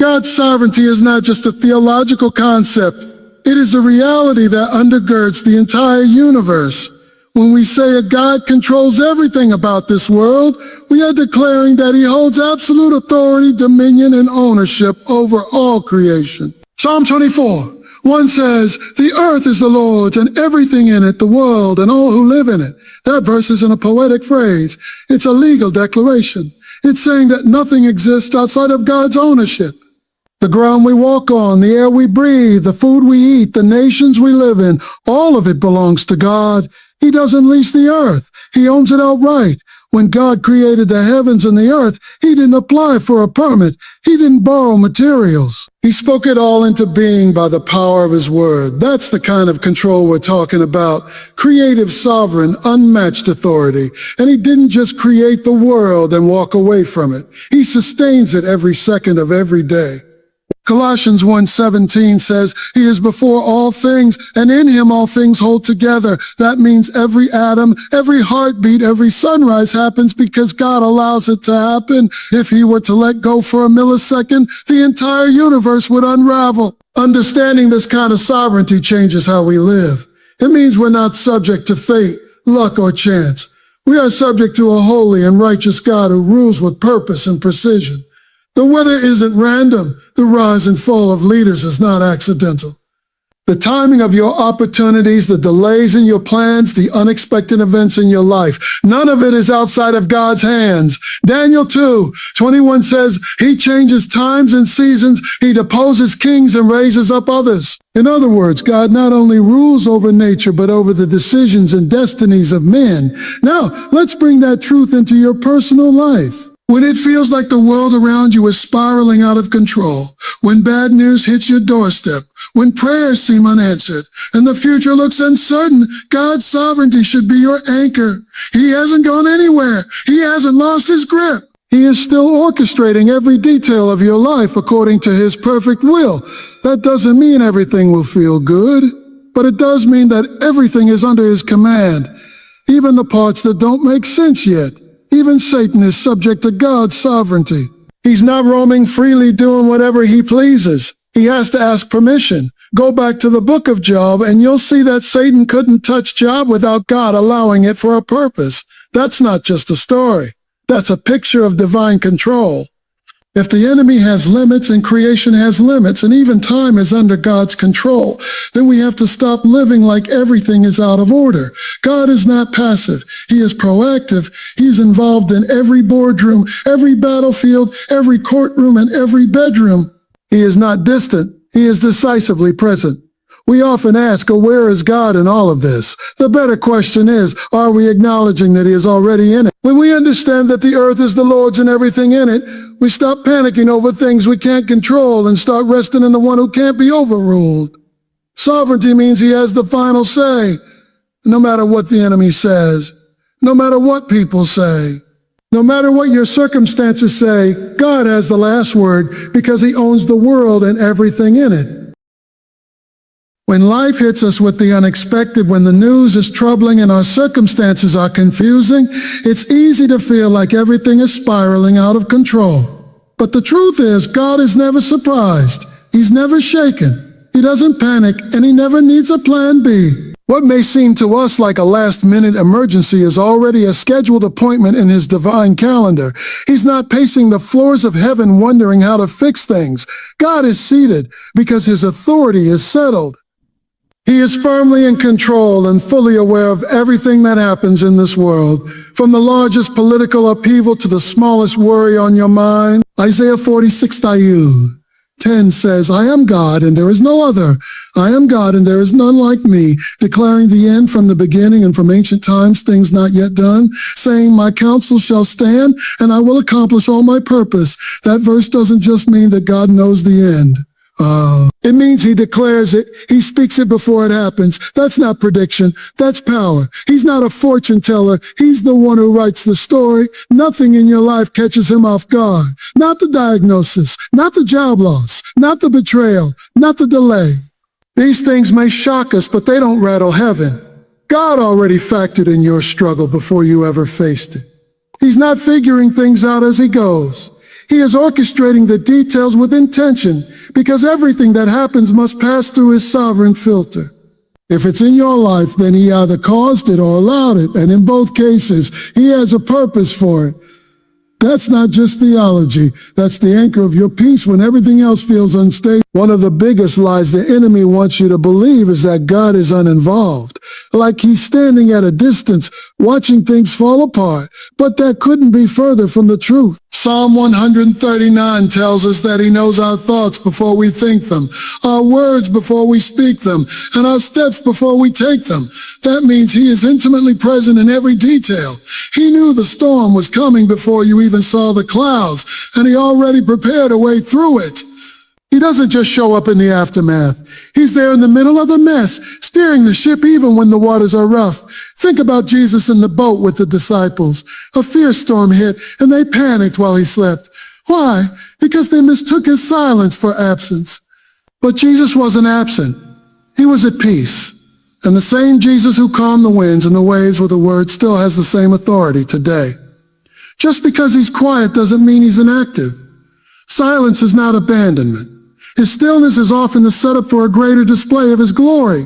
God's sovereignty is not just a theological concept. It is the reality that undergirds the entire universe. When we say a God controls everything about this world, we are declaring that he holds absolute authority, dominion, and ownership over all creation. Psalm 24:1 says, "The earth is the Lord's and everything in it, the world and all who live in it." That verse isn't a poetic phrase. It's a legal declaration. It's saying that nothing exists outside of God's ownership. The ground we walk on, the air we breathe, the food we eat, the nations we live in, all of it belongs to God. He doesn't lease the earth. He owns it outright. When God created the heavens and the earth, he didn't apply for a permit. He didn't borrow materials. He spoke it all into being by the power of his word. That's the kind of control we're talking about. Creative, sovereign, unmatched authority. And he didn't just create the world and walk away from it. He sustains it every second of every day. Colossians 1:17 says, "He is before all things, and in him all things hold together." That means every atom, every heartbeat, every sunrise happens because God allows it to happen. If he were to let go for a millisecond, the entire universe would unravel. Understanding this kind of sovereignty changes how we live. It means we're not subject to fate, luck, or chance. We are subject to a holy and righteous God who rules with purpose and precision. The weather isn't random. The rise and fall of leaders is not accidental. The timing of your opportunities, the delays in your plans, the unexpected events in your life, none of it is outside of God's hands. Daniel 2:21 says, "He changes times and seasons. He deposes kings and raises up others." In other words, God not only rules over nature, but over the decisions and destinies of men. Now, let's bring that truth into your personal life. When it feels like the world around you is spiraling out of control, when bad news hits your doorstep, when prayers seem unanswered, and the future looks uncertain, God's sovereignty should be your anchor. He hasn't gone anywhere. He hasn't lost his grip. He is still orchestrating every detail of your life according to his perfect will. That doesn't mean everything will feel good, but it does mean that everything is under his command, even the parts that don't make sense yet. Even Satan is subject to God's sovereignty. He's not roaming freely doing whatever he pleases. He has to ask permission. Go back to the book of Job and you'll see that Satan couldn't touch Job without God allowing it for a purpose. That's not just a story. That's a picture of divine control. If the enemy has limits and creation has limits and even time is under God's control, then we have to stop living like everything is out of order. God is not passive. He is proactive. He's involved in every boardroom, every battlefield, every courtroom, and every bedroom. He is not distant. He is decisively present. We often ask, oh, where is God in all of this? The better question is, are we acknowledging that he is already in it? When we understand that the earth is the Lord's and everything in it, we stop panicking over things we can't control and start resting in the one who can't be overruled. Sovereignty means he has the final say, no matter what the enemy says, no matter what people say, no matter what your circumstances say, God has the last word because he owns the world and everything in it. When life hits us with the unexpected, when the news is troubling and our circumstances are confusing, it's easy to feel like everything is spiraling out of control. But the truth is, God is never surprised. He's never shaken. He doesn't panic, and he never needs a plan B. What may seem to us like a last-minute emergency is already a scheduled appointment in his divine calendar. He's not pacing the floors of heaven wondering how to fix things. God is seated because his authority is settled. He is firmly in control and fully aware of everything that happens in this world, from the largest political upheaval to the smallest worry on your mind. Isaiah 46:10 says, "I am God and there is no other. I am God and there is none like me, declaring the end from the beginning and from ancient times, things not yet done, saying, my counsel shall stand and I will accomplish all my purpose." That verse doesn't just mean that God knows the end. It means he declares it. He speaks it before it happens. That's not prediction. That's power. He's not a fortune teller. He's the one who writes the story. Nothing in your life catches him off guard. Not the diagnosis, not the job loss, not the betrayal, not the delay. These things may shock us, but they don't rattle heaven. God already factored in your struggle before you ever faced it. He's not figuring things out as he goes. He is orchestrating the details with intention because everything that happens must pass through his sovereign filter. If it's in your life, then he either caused it or allowed it, and in both cases, he has a purpose for it. That's not just theology. That's the anchor of your peace when everything else feels unstable. One of the biggest lies the enemy wants you to believe is that God is uninvolved, like he's standing at a distance watching things fall apart. But that couldn't be further from the truth. Psalm 139 tells us that he knows our thoughts before we think them, our words before we speak them, and our steps before we take them. That means he is intimately present in every detail. He knew the storm was coming before you even saw the clouds, and he already prepared a way through it. He doesn't just show up in the aftermath. He's there in the middle of the mess, steering the ship even when the waters are rough. Think about Jesus in the boat with the disciples. A fierce storm hit, and they panicked while he slept. Why? Because they mistook his silence for absence. But Jesus wasn't absent. He was at peace. And the same Jesus who calmed the winds and the waves with a word still has the same authority today. Just because he's quiet doesn't mean he's inactive. Silence is not abandonment. His stillness is often the setup for a greater display of his glory.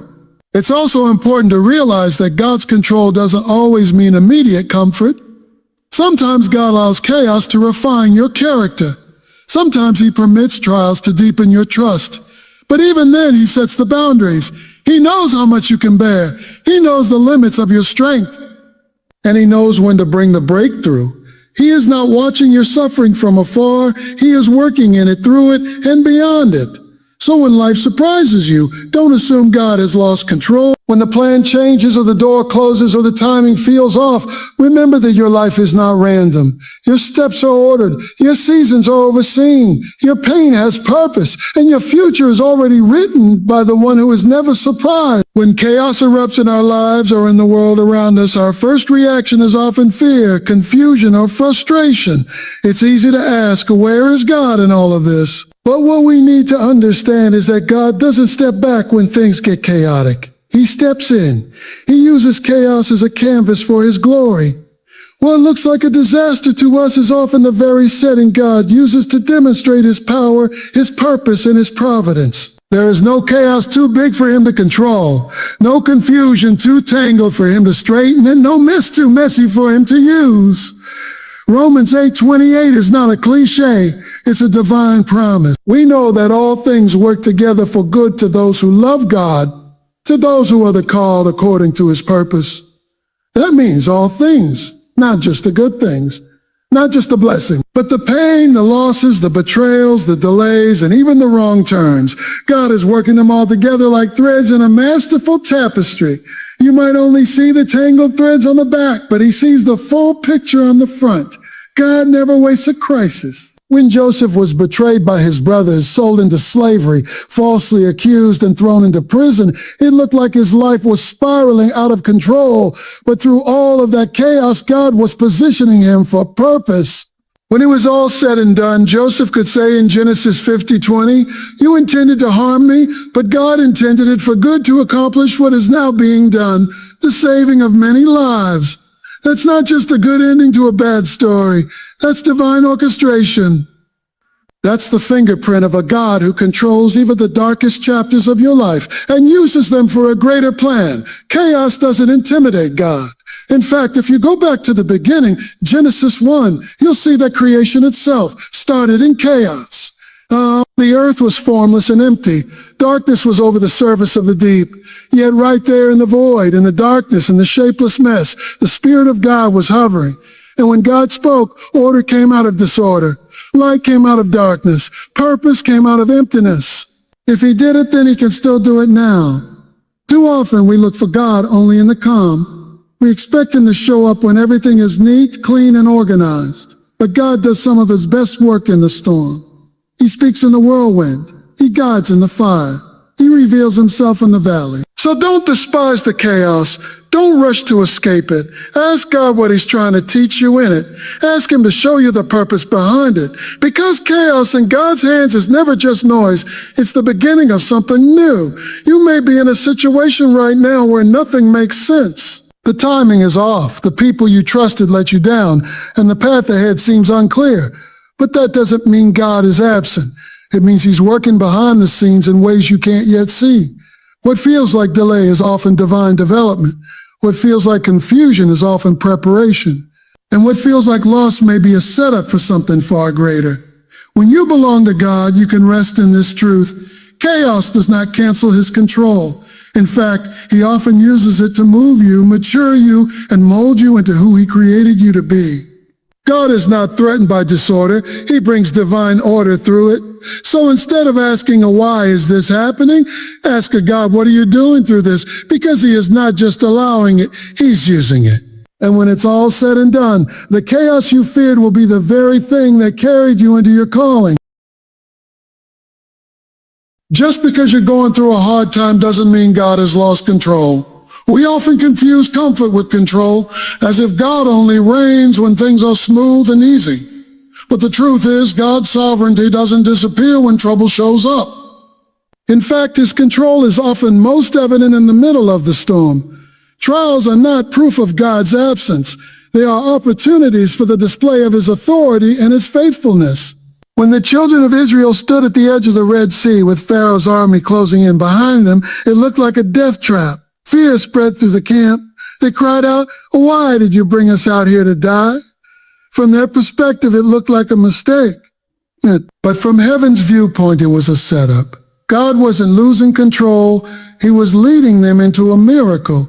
It's also important to realize that God's control doesn't always mean immediate comfort. Sometimes God allows chaos to refine your character. Sometimes he permits trials to deepen your trust. But even then, he sets the boundaries. He knows how much you can bear. He knows the limits of your strength. And he knows when to bring the breakthrough. He is not watching your suffering from afar. He is working in it, through it, and beyond it. So when life surprises you, don't assume God has lost control. When the plan changes or the door closes or the timing feels off, remember that your life is not random. Your steps are ordered. Your seasons are overseen. Your pain has purpose, and your future is already written by the one who is never surprised. When chaos erupts in our lives or in the world around us, our first reaction is often fear, confusion, or frustration. It's easy to ask, where is God in all of this? But what we need to understand is that God doesn't step back when things get chaotic. He steps in. He uses chaos as a canvas for his glory. What looks like a disaster to us is often the very setting God uses to demonstrate his power, his purpose, and his providence. There is no chaos too big for him to control, no confusion too tangled for him to straighten, and no mess too messy for him to use. Romans 8:28 is not a cliche, it's a divine promise. We know that all things work together for good to those who love God, to those who are the called according to his purpose. That means all things, not just the good things, not just the blessing, but the pain, the losses, the betrayals, the delays, and even the wrong turns. God is working them all together like threads in a masterful tapestry. You might only see the tangled threads on the back, but he sees the full picture on the front. God never wastes a crisis. When Joseph was betrayed by his brothers, sold into slavery, falsely accused and thrown into prison, it looked like his life was spiraling out of control. But through all of that chaos, God was positioning him for purpose. When it was all said and done, Joseph could say in Genesis 50:20, "You intended to harm me, but God intended it for good to accomplish what is now being done, the saving of many lives." That's not just a good ending to a bad story. That's divine orchestration. That's the fingerprint of a God who controls even the darkest chapters of your life and uses them for a greater plan. Chaos doesn't intimidate God. In fact, if you go back to the beginning, Genesis 1, you'll see that creation itself started in chaos. The earth was formless and empty. Darkness was over the surface of the deep. Yet right there in the void, in the darkness, in the shapeless mess, the Spirit of God was hovering. And when God spoke, order came out of disorder. Light came out of darkness. Purpose came out of emptiness. If he did it, then he can still do it now. Too often we look for God only in the calm. We expect him to show up when everything is neat, clean, and organized. But God does some of his best work in the storm. He speaks in the whirlwind. He guides in the fire. He reveals himself in the valley. So don't despise the chaos. Don't rush to escape it. Ask God what he's trying to teach you in it. Ask him to show you the purpose behind it. Because chaos in God's hands is never just noise. It's the beginning of something new. You may be in a situation right now where nothing makes sense. The timing is off. The people you trusted let you down, and the path ahead seems unclear. But that doesn't mean God is absent. It means he's working behind the scenes in ways you can't yet see. What feels like delay is often divine development. What feels like confusion is often preparation. And what feels like loss may be a setup for something far greater. When you belong to God, you can rest in this truth. Chaos does not cancel his control. In fact, he often uses it to move you, mature you, and mold you into who he created you to be. God is not threatened by disorder. He brings divine order through it. So instead of asking a why is this happening, ask a God, what are you doing through this? Because he is not just allowing it, he's using it. And when it's all said and done, the chaos you feared will be the very thing that carried you into your calling. Just because you're going through a hard time doesn't mean God has lost control. We often confuse comfort with control, as if God only reigns when things are smooth and easy. But the truth is, God's sovereignty doesn't disappear when trouble shows up. In fact, his control is often most evident in the middle of the storm. Trials are not proof of God's absence. They are opportunities for the display of his authority and his faithfulness. When the children of Israel stood at the edge of the Red Sea with Pharaoh's army closing in behind them, it looked like a death trap. Fear spread through the camp. They cried out, "Why did you bring us out here to die?" From their perspective, it looked like a mistake. But from heaven's viewpoint, it was a setup. God wasn't losing control. He was leading them into a miracle.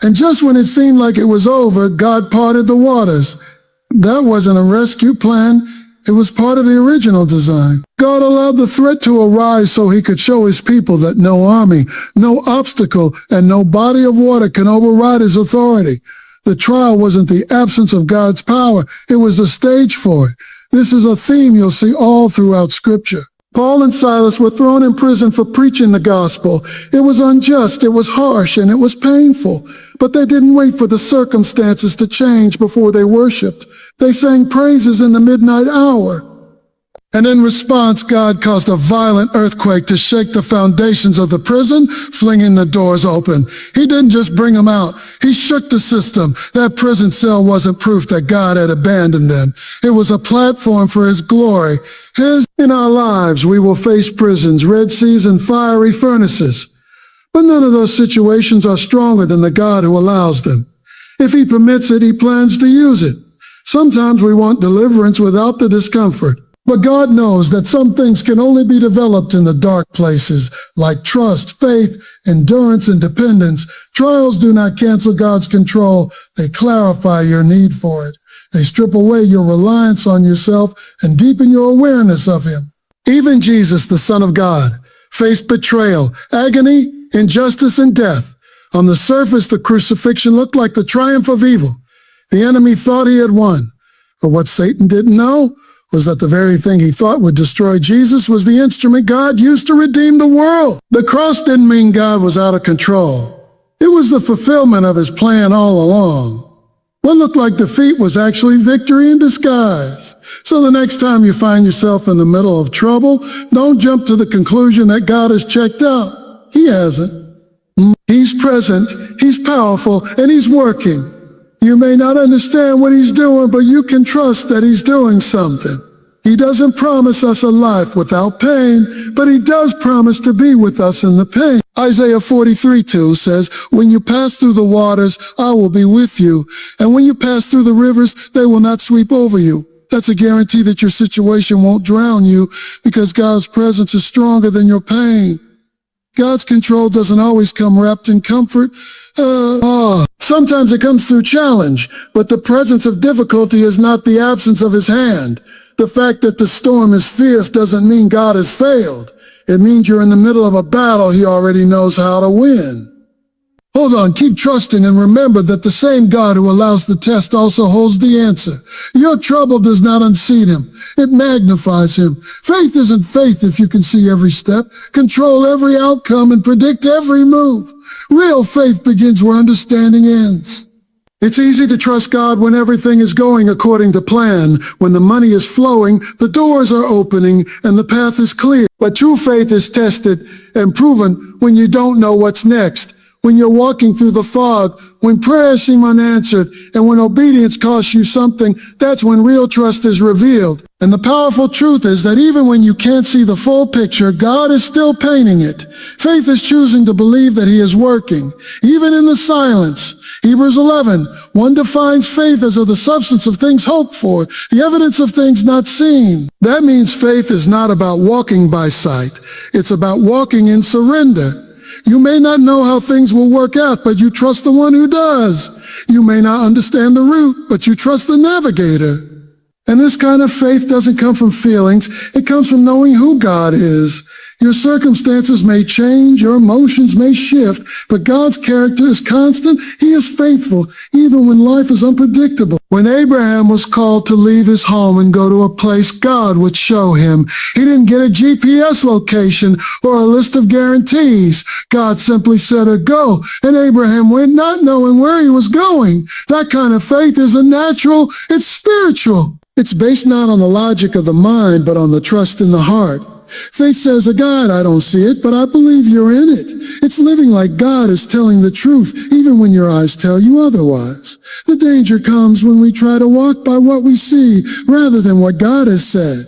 And just when it seemed like it was over, God parted the waters. That wasn't a rescue plan. It was part of the original design. God allowed the threat to arise so he could show his people that no army, no obstacle, and no body of water can override his authority. The trial wasn't the absence of God's power. It was the stage for it. This is a theme you'll see all throughout Scripture. Paul and Silas were thrown in prison for preaching the gospel. It was unjust, it was harsh, and it was painful. But they didn't wait for the circumstances to change before they worshiped. They sang praises in the midnight hour. And in response, God caused a violent earthquake to shake the foundations of the prison, flinging the doors open. He didn't just bring them out. He shook the system. That prison cell wasn't proof that God had abandoned them. It was a platform for his glory. In our lives, we will face prisons, Red Seas, and fiery furnaces. But none of those situations are stronger than the God who allows them. If he permits it, he plans to use it. Sometimes we want deliverance without the discomfort. But God knows that some things can only be developed in the dark places, like trust, faith, endurance, and dependence. Trials do not cancel God's control. They clarify your need for it. They strip away your reliance on yourself and deepen your awareness of him. Even Jesus, the Son of God, faced betrayal, agony, injustice, and death. On the surface, the crucifixion looked like the triumph of evil. The enemy thought he had won. But what Satan didn't know was that the very thing he thought would destroy Jesus was the instrument God used to redeem the world. The cross didn't mean God was out of control. It was the fulfillment of his plan all along. What looked like defeat was actually victory in disguise. So the next time you find yourself in the middle of trouble, don't jump to the conclusion that God has checked out. He hasn't. He's present, he's powerful, and he's working. You may not understand what he's doing, but you can trust that he's doing something. He doesn't promise us a life without pain, but he does promise to be with us in the pain. Isaiah 43:2 says, "When you pass through the waters, I will be with you. And when you pass through the rivers, they will not sweep over you." That's a guarantee that your situation won't drown you because God's presence is stronger than your pain. God's control doesn't always come wrapped in comfort. Sometimes it comes through challenge, but the presence of difficulty is not the absence of his hand. The fact that the storm is fierce doesn't mean God has failed. It means you're in the middle of a battle he already knows how to win. Hold on, keep trusting and remember that the same God who allows the test also holds the answer. Your trouble does not unseat him. It magnifies him. Faith isn't faith if you can see every step, control every outcome, and predict every move. Real faith begins where understanding ends. It's easy to trust God when everything is going according to plan. When the money is flowing, the doors are opening, and the path is clear. But true faith is tested and proven when you don't know what's next. when you're walking through the fog, when prayers seem unanswered, and when obedience costs you something, that's when real trust is revealed. And the powerful truth is that even when you can't see the full picture, God is still painting it. Faith is choosing to believe that He is working, even in the silence. Hebrews 11:1 defines faith as the substance of things hoped for, the evidence of things not seen. That means faith is not about walking by sight. It's about walking in surrender. You may not know how things will work out, but you trust the one who does. You may not understand the route, but you trust the navigator. And this kind of faith doesn't come from feelings. It comes from knowing who God is. Your circumstances may change, your emotions may shift, but God's character is constant. He is faithful, even when life is unpredictable. When Abraham was called to leave his home and go to a place God would show him, he didn't get a GPS location or a list of guarantees. God simply said, go, and Abraham went not knowing where he was going. That kind of faith isn't natural, it's spiritual. It's based not on the logic of the mind, but on the trust in the heart. Faith says, God, I don't see it, but I believe you're in it. It's living like God is telling the truth, even when your eyes tell you otherwise. The danger comes when we try to walk by what we see, rather than what God has said.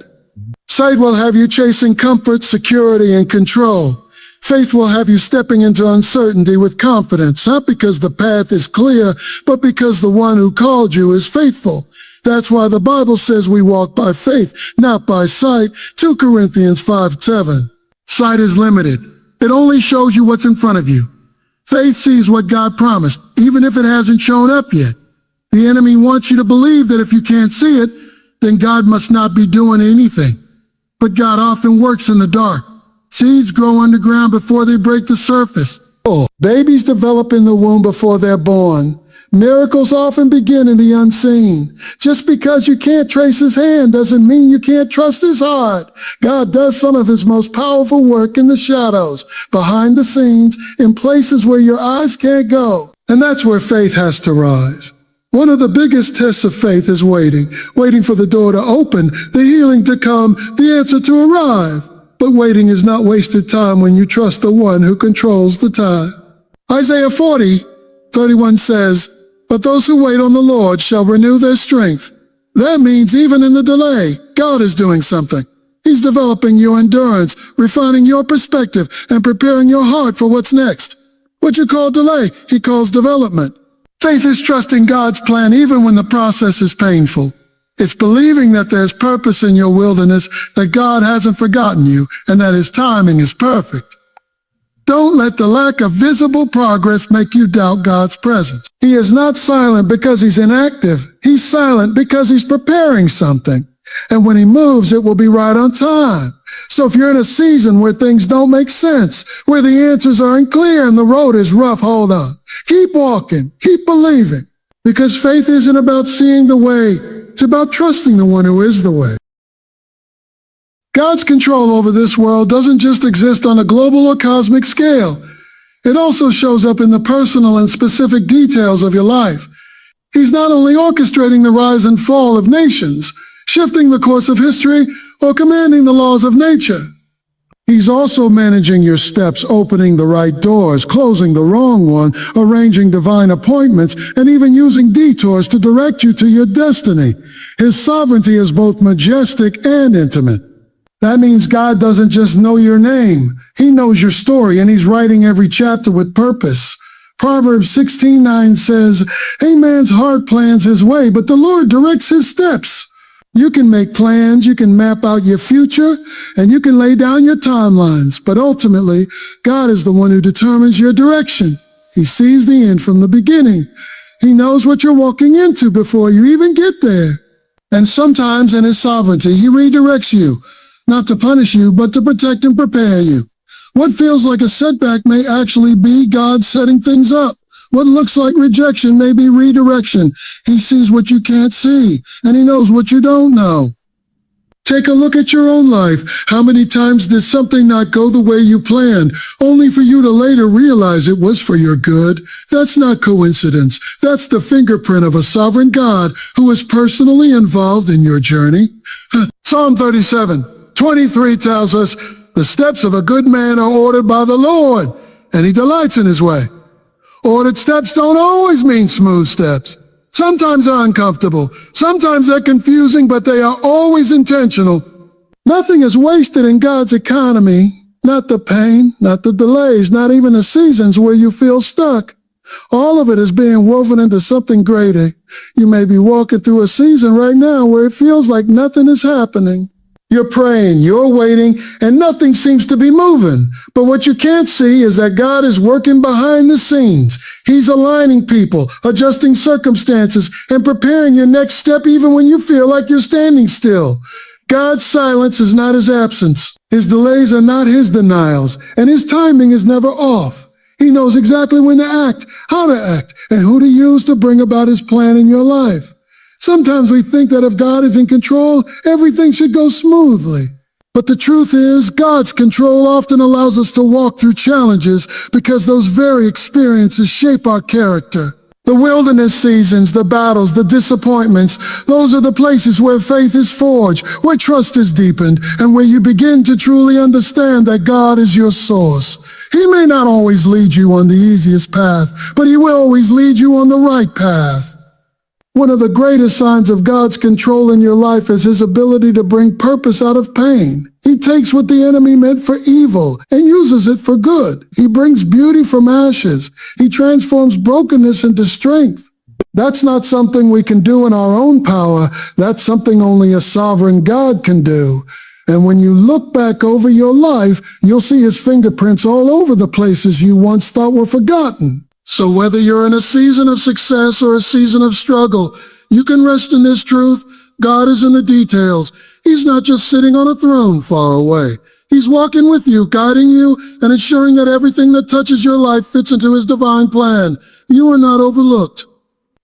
Sight will have you chasing comfort, security, and control. Faith will have you stepping into uncertainty with confidence, not because the path is clear, but because the one who called you is faithful. That's why the Bible says we walk by faith, not by sight. 2 Corinthians 5:7. Sight is limited. It only shows you what's in front of you. Faith sees what God promised, even if it hasn't shown up yet. The enemy wants you to believe that if you can't see it, then God must not be doing anything. But God often works in the dark. Seeds grow underground before they break the surface. Babies develop in the womb before they're born. Miracles often begin in the unseen. Just because you can't trace His hand doesn't mean you can't trust His heart. God does some of His most powerful work in the shadows, behind the scenes, in places where your eyes can't go. And that's where faith has to rise. One of the biggest tests of faith is waiting for the door to open, the healing to come, the answer to arrive. But waiting is not wasted time when you trust the one who controls the time. Isaiah 40:31 says, but those who wait on the Lord shall renew their strength. That means even in the delay, God is doing something. He's developing your endurance, refining your perspective, and preparing your heart for what's next. What you call delay, He calls development. Faith is trusting God's plan even when the process is painful. It's believing that there's purpose in your wilderness, that God hasn't forgotten you, and that His timing is perfect. Don't let the lack of visible progress make you doubt God's presence. He is not silent because He's inactive. He's silent because He's preparing something. And when He moves, it will be right on time. So if you're in a season where things don't make sense, where the answers are unclear and the road is rough, hold on. Keep walking. Keep believing. Because faith isn't about seeing the way. It's about trusting the one who is the way. God's control over this world doesn't just exist on a global or cosmic scale. It also shows up in the personal and specific details of your life. He's not only orchestrating the rise and fall of nations, shifting the course of history, or commanding the laws of nature. He's also managing your steps, opening the right doors, closing the wrong one, arranging divine appointments, and even using detours to direct you to your destiny. His sovereignty is both majestic and intimate. That means God doesn't just know your name. He knows your story, and He's writing every chapter with purpose. Proverbs 16:9 says, a man's heart plans his way, but the Lord directs his steps. You can make plans, you can map out your future, and you can lay down your timelines, but ultimately, God is the one who determines your direction. He sees the end from the beginning. He knows what you're walking into before you even get there. And sometimes in His sovereignty, He redirects you. Not to punish you, but to protect and prepare you. What feels like a setback may actually be God setting things up. What looks like rejection may be redirection. He sees what you can't see, and He knows what you don't know. Take a look at your own life. How many times did something not go the way you planned, only for you to later realize it was for your good? That's not coincidence. That's the fingerprint of a sovereign God who is personally involved in your journey. Psalm 37:23 tells us, the steps of a good man are ordered by the Lord, and He delights in His way. Ordered steps don't always mean smooth steps. Sometimes they're uncomfortable. Sometimes they're confusing, but they are always intentional. Nothing is wasted in God's economy. Not the pain, not the delays, not even the seasons where you feel stuck. All of it is being woven into something greater. You may be walking through a season right now where it feels like nothing is happening. You're praying, you're waiting, and nothing seems to be moving. But what you can't see is that God is working behind the scenes. He's aligning people, adjusting circumstances, and preparing your next step even when you feel like you're standing still. God's silence is not his absence. His delays are not his denials, and his timing is never off. He knows exactly when to act, how to act, and who to use to bring about his plan in your life. Sometimes we think that if God is in control, everything should go smoothly. But the truth is, God's control often allows us to walk through challenges because those very experiences shape our character. The wilderness seasons, the battles, the disappointments, those are the places where faith is forged, where trust is deepened, and where you begin to truly understand that God is your source. He may not always lead you on the easiest path, but he will always lead you on the right path. One of the greatest signs of God's control in your life is his ability to bring purpose out of pain. He takes what the enemy meant for evil and uses it for good. He brings beauty from ashes. He transforms brokenness into strength. That's not something we can do in our own power. That's something only a sovereign God can do. And when you look back over your life, you'll see his fingerprints all over the places you once thought were forgotten. So whether you're in a season of success or a season of struggle, you can rest in this truth. God is in the details. He's not just sitting on a throne far away. He's walking with you, guiding you, and ensuring that everything that touches your life fits into his divine plan. You are not overlooked.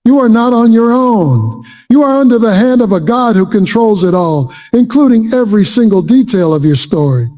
You are not on your own. You are under the hand of a God who controls it all, including every single detail of your story.